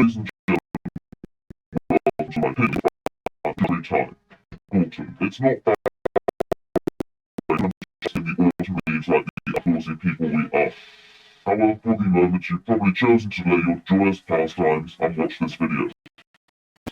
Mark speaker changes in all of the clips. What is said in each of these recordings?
Speaker 1: ladies and gentlemen, my opinion every time. Autumn. It's not bad in the autumn leaves like the outdoorsy people we are. However, for the moment, you've probably chosen to lay your joyous pastimes and watch this video.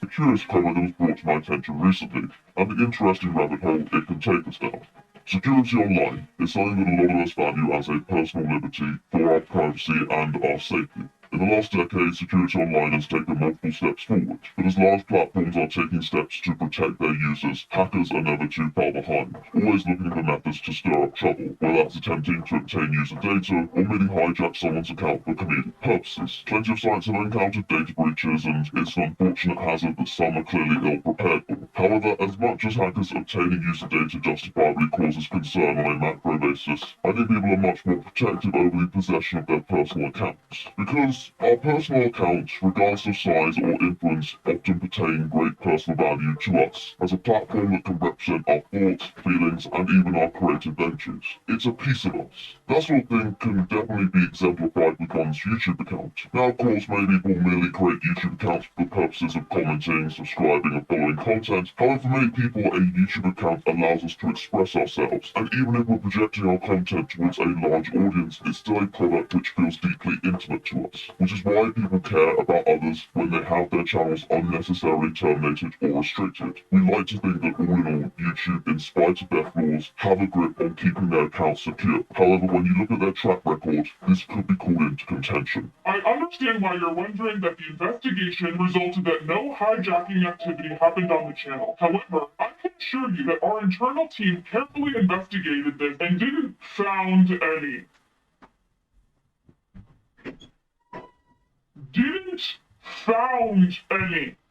Speaker 1: A curious comment that was brought to my attention recently, and the interesting rabbit hole it can take us down. Security online is something that a lot of us value as a personal liberty for our privacy and our safety. In the last decade, security online has taken multiple steps forward, but as large platforms are taking steps to protect their users, hackers are never too far behind, always looking for methods to stir up trouble, whether that's attempting to obtain user data or merely hijack someone's account for comedic purposes. Plenty of sites have encountered data breaches, and it's an unfortunate hazard that some are clearly ill-prepared for. However, as much as hackers obtaining user data justifiably causes concern on a macro basis, I think people are much more protective over the possession of their personal accounts. Because our personal accounts, regardless of size or influence, often pertain great personal value to us as a platform that can represent our thoughts, feelings, and even our creative ventures. It's a piece of us. That sort of thing can definitely be exemplified with one's YouTube account. Now, of course, many people merely create YouTube accounts for the purposes of commenting, subscribing, and following content. However, for many people, a YouTube account allows us to express ourselves, and even if we're projecting our content towards a large audience, it's still a product which feels deeply intimate to us, which is why people care about others when they have their channels unnecessarily terminated or restricted. We like to think that all in all, YouTube, in spite of their flaws, have a grip on keeping their accounts secure. However, when you look at their track record, this could be called into contention.
Speaker 2: I understand why you're wondering that the investigation resulted that no hijacking activity happened on the channel. However, I can assure you that our internal team carefully investigated this and didn't found any.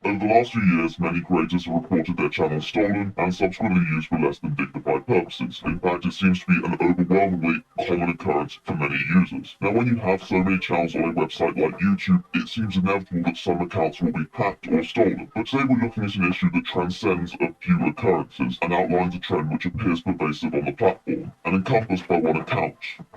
Speaker 1: Over the last few years, many creators have reported their channels stolen and subsequently used for less than dignified purposes. In fact, it seems to be an overwhelmingly common occurrence for many users. Now, when you have so many channels on a website like YouTube, it seems inevitable that some accounts will be hacked or stolen. But today we're looking at an issue that transcends a few occurrences and outlines a trend which appears pervasive on the platform and encompassed by one account,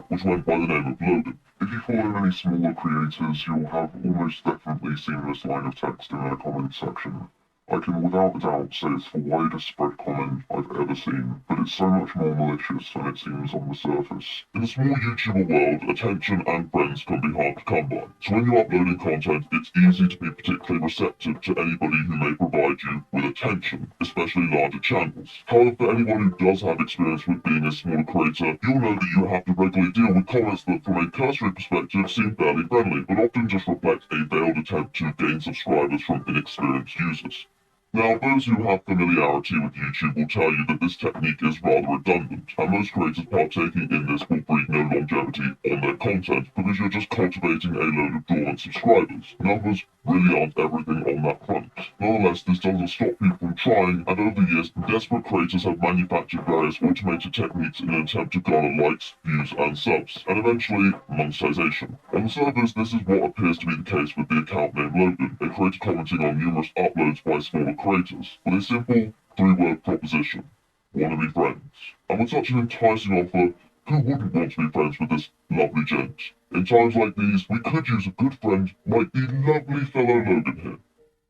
Speaker 1: which went by the name of Logan.
Speaker 3: If you follow any smaller creators, you'll have almost definitely seen this line of text in their comment section. I can without a doubt say it's the widest spread comment I've ever seen, but it's so much more malicious than it seems on the surface.
Speaker 1: In the small YouTuber world, attention and friends can be hard to come by. So when you're uploading content, it's easy to be particularly receptive to anybody who may provide you with attention, especially larger channels. However, for anyone who does have experience with being a smaller creator, you'll know that you have to regularly deal with comments that from a cursory perspective seem fairly friendly, but often just reflect a veiled attempt to gain subscribers from inexperienced users. Now, those who have familiarity with YouTube will tell you that this technique is rather redundant, and most creators partaking in this will breed no longevity on their content because you're just cultivating a load of dormant subscribers. Numbers really aren't everything on that front. Nonetheless, this doesn't stop people from trying, and over the years, desperate creators have manufactured various automated techniques in an attempt to garner likes, views, and subs, and eventually monetization. On the surface, this is what appears to be the case with the account named Logan, a creator commenting on numerous uploads by smaller creators, with a simple three-word proposition: wanna be friends. And with such an enticing offer, who wouldn't want to be friends with this lovely gent? In times like these, we could use a good friend like the lovely fellow Logan here.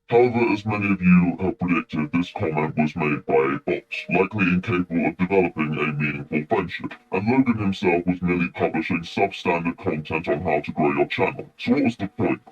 Speaker 1: However, as many of you have predicted, this comment was made by a bot, likely incapable of developing a meaningful friendship, and Logan himself was merely publishing substandard content on how to grow your channel. So what was the point?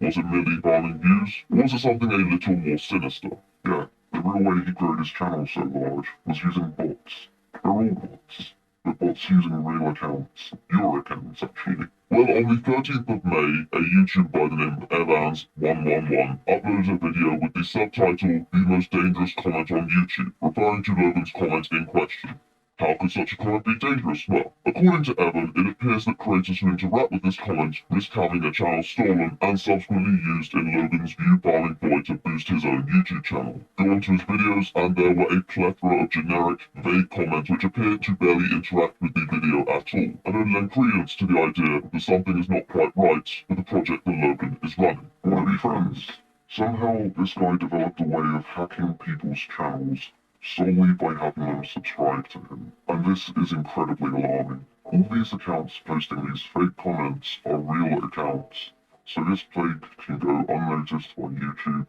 Speaker 1: Was it merely farming views, or was it something a little more sinister?
Speaker 3: Yeah, the real way he grew his channel so large was using bots. They're all bots, but bots using real accounts. Your accounts, actually.
Speaker 1: Well, on the 13th of May, a YouTuber by the name of Evans111 uploaded a video with the subtitle, "The Most Dangerous Comment on YouTube," referring to Logan's comment in question. How could such a comment be dangerous? Well, according to Evan, it appears that creators who interact with this comment risk having their channel stolen and subsequently used in Logan's view farming ploy to boost his own YouTube channel. Go onto his videos and there were a plethora of generic, vague comments which appeared to barely interact with the video at all, and only lend credence to the idea that something is not quite right with the project that Logan is running.
Speaker 3: Wanna be friends? Somehow, this guy developed a way of hacking people's channels solely by having them subscribe to him, and this is incredibly alarming. All these accounts posting these fake comments are real accounts. So his plague can go unnoticed on YouTube,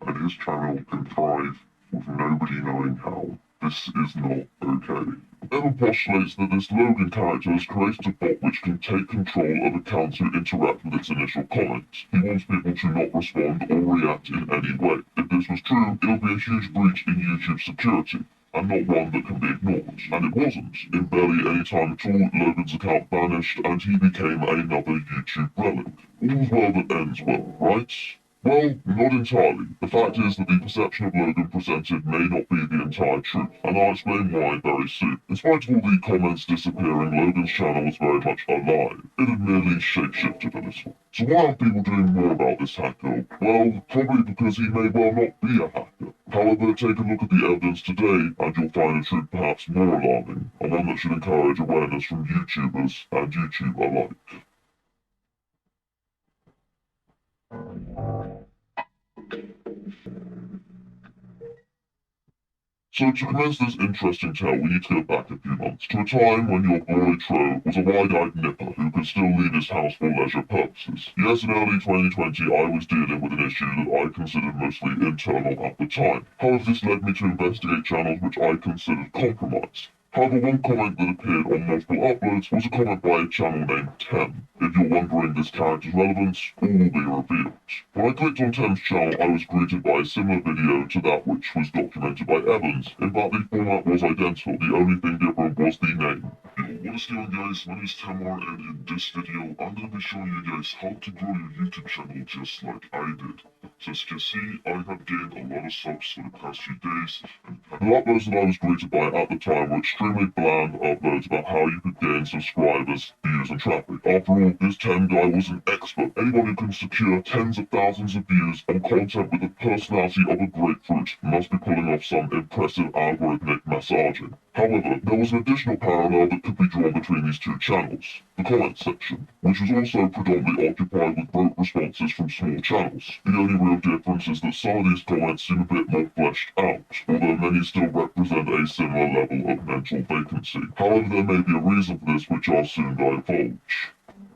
Speaker 3: and his channel can thrive with nobody knowing how. This is not okay. Emma postulates that this Logan character has created a bot which can take control of accounts who interact with its initial comments. He wants people to not respond or react in any way. If this was true, it would be a huge breach in YouTube's security, and not one that can be ignored. And it wasn't. In barely any time at all, Logan's account vanished, and he became another YouTube relic. All's well that ends well, right? Well, not entirely. The fact is that the perception of Logan presented may not be the entire truth, and I'll explain why very soon. In spite of all the comments disappearing, Logan's channel was very much alive. It had merely shape-shifted a little. So why aren't people doing more about this hacker? Well, probably because he may well not be a hacker. However, take a look at the evidence today, and you'll find a truth perhaps more alarming, and one that should encourage awareness from YouTubers and YouTube alike. So to commence this interesting tale, we need to go back a few months, to a time when your boy Tro was a wide-eyed nipper who could still leave his house for leisure purposes. Yes, in early 2020, I was dealing with an issue that I considered mostly internal at the time. However, this led me to investigate channels which I considered compromised. However, one comment that appeared on multiple uploads was a comment by a channel named Tem. If you're wondering this character's relevance, all will be revealed. When I clicked on Tem's channel, I was greeted by a similar video to that which was documented by Evans. In fact, the format was identical, the only thing different was the name. Yo, what is going on guys, my name is Tamar, and in this video, I'm going to be showing you guys how to grow your YouTube channel just like I did. So as you can see, I have gained a lot of subs for the past few days, and the uploads that I was greeted by at the time were extremely bland uploads about how you could gain subscribers, views, and traffic. After all, this 10 guy was an expert. Anyone who can secure tens of thousands of views on content with the personality of a grapefruit must be pulling off some impressive algorithmic massaging. However, there was an additional parallel that could be drawn between these two channels, the comment section, which was also predominantly occupied with rote responses from small channels. The only real difference is that some of these comments seem a bit more fleshed out, although many still represent a similar level of mental vacancy. However, there may be a reason for this which I'll soon divulge.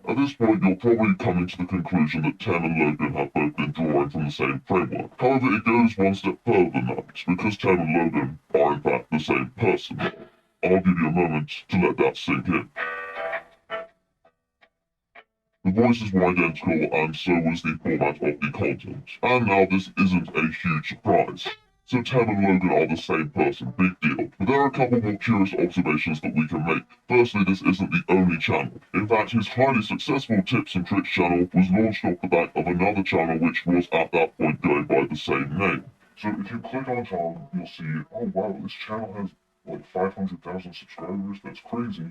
Speaker 3: At this point, you're probably coming to the conclusion that Tem and Logan have both been drawing from the same framework. However, it goes one step further than that, because Tem and Logan are in fact the same person. I'll give you a moment to let that sink in. The voices were identical, and so was the format of the content. And now this isn't a huge surprise. So Tem and Logan are the same person, big deal. But there are a couple more curious observations that we can make. Firstly, this isn't the only channel. In fact, his highly successful Tips and Tricks channel was launched off the back of another channel which was at that point going by the same name.
Speaker 1: So if you click on Tom, you'll see, oh wow, this channel has like 500,000 subscribers. That's crazy.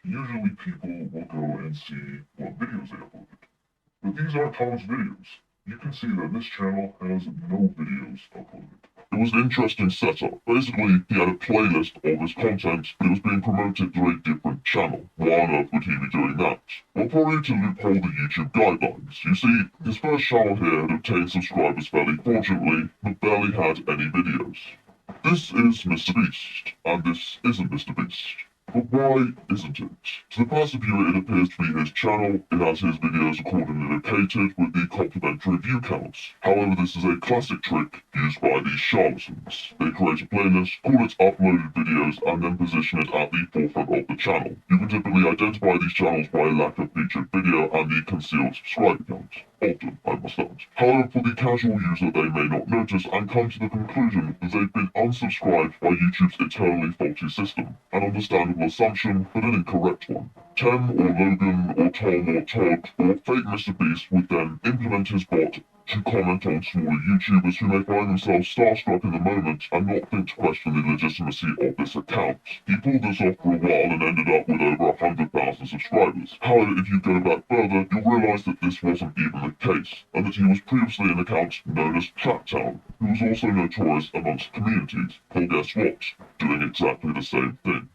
Speaker 1: Usually people will go and see what videos they uploaded. But these aren't Tom's videos. You can see that this channel has no videos uploaded.
Speaker 3: It was an interesting setup. Basically, he had a playlist of his content, but it was being promoted through a different channel. Why on earth would he be doing that? Well, probably to loophole the YouTube guidelines. You see, his first channel here had obtained subscribers fairly fortunately, but barely had any videos. This is Mr. Beast, and this isn't Mr. Beast. But why isn't it? To the passive viewer, it appears to be his channel. It has his videos accordingly located with the complimentary view counts. However, this is a classic trick used by these charlatans. They create a playlist, call it uploaded videos, and then position it at the forefront of the channel. You can typically identify these channels by a lack of featured video and the concealed subscriber count. Often, I must add. However, for the casual user, they may not notice and come to the conclusion that they've been unsubscribed by YouTube's eternally faulty system. An understandable assumption, but an incorrect one. Tem or Logan or Tom or Todd or fake Mr. Beast would then implement his bot to comment on smaller YouTubers who may find themselves starstruck in the moment and not think to question the legitimacy of this account. He pulled this off for a while and ended up with over 100,000 subscribers. However, if you go back further, you'll realise that this wasn't even the case, and that he was previously an account known as Chattown, who was also notorious amongst communities. Well, guess what? Doing exactly the same thing.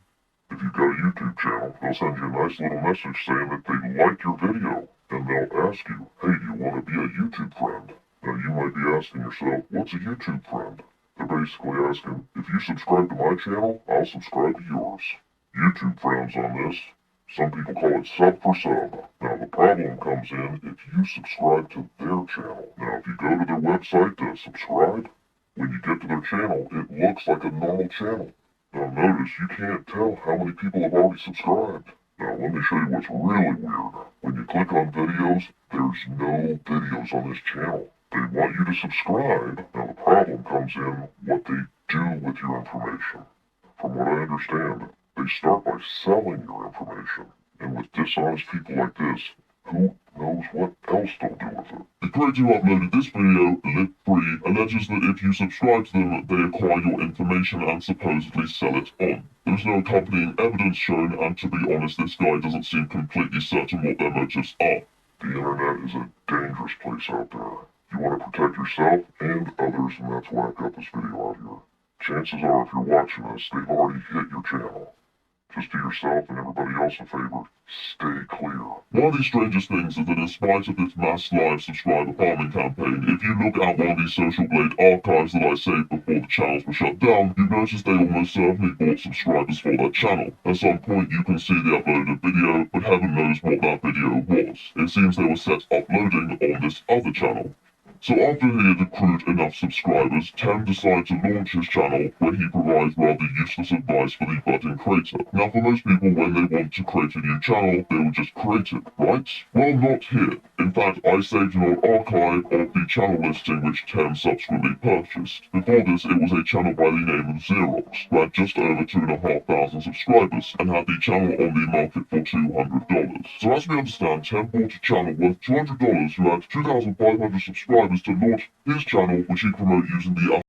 Speaker 1: If you've got a YouTube channel, they'll send you a nice little message saying that they like your video, and they'll ask you, hey, do you want to be a YouTube friend? Now you might be asking yourself, what's a YouTube friend? They're basically asking, if you subscribe to my channel, I'll subscribe to yours. YouTube friends on this
Speaker 3: Some people call it sub for sub. Now the problem comes in if you subscribe to their channel. Now if you go to their website to subscribe, when you get to their channel, it looks like a normal channel. Now notice you can't tell how many people have already subscribed. Now let me show you what's really weird. When you click on videos, there's no videos on this channel. They want you to subscribe. Now the problem comes in what they do with your information. From what I understand, they start by selling your information. And with dishonest people like this, who knows what else they'll do with it?
Speaker 1: The creator who uploaded this video, Live Free, alleges that if you subscribe to them, they acquire your information and supposedly sell it on. There's no accompanying evidence shown, and to be honest, this guy doesn't seem completely certain what their motives are.
Speaker 3: The internet is a dangerous place out there. You want to protect yourself and others, and that's why I've got this video out here. Chances are, if you're watching this, they've already hit your channel. Just do yourself and everybody else a favor. Stay clear.
Speaker 1: One of the strangest things is that in spite of this mass live subscriber farming campaign, if you look at one of these Social Blade archives that I saved before the channels were shut down, you notice they almost certainly bought subscribers for that channel. At some point you can see they uploaded a video, but heaven knows what that video was. It seems they were set uploading on this other channel. So after he had accrued enough subscribers, Tim decided to launch his channel where he provides rather useless advice for the budding creator. Now for most people, when they want to create a new channel, they will just create it, right? Well, not here. In fact, I saved an old archive of the channel listing which Tim subsequently purchased. Before this, it was a channel by the name of Xerox, who had just over 2,500 subscribers, and had the channel on the market for $200. So as we understand, Tim bought a channel worth $200 who had 2,500 subscribers to launch his channel, which he promoted using the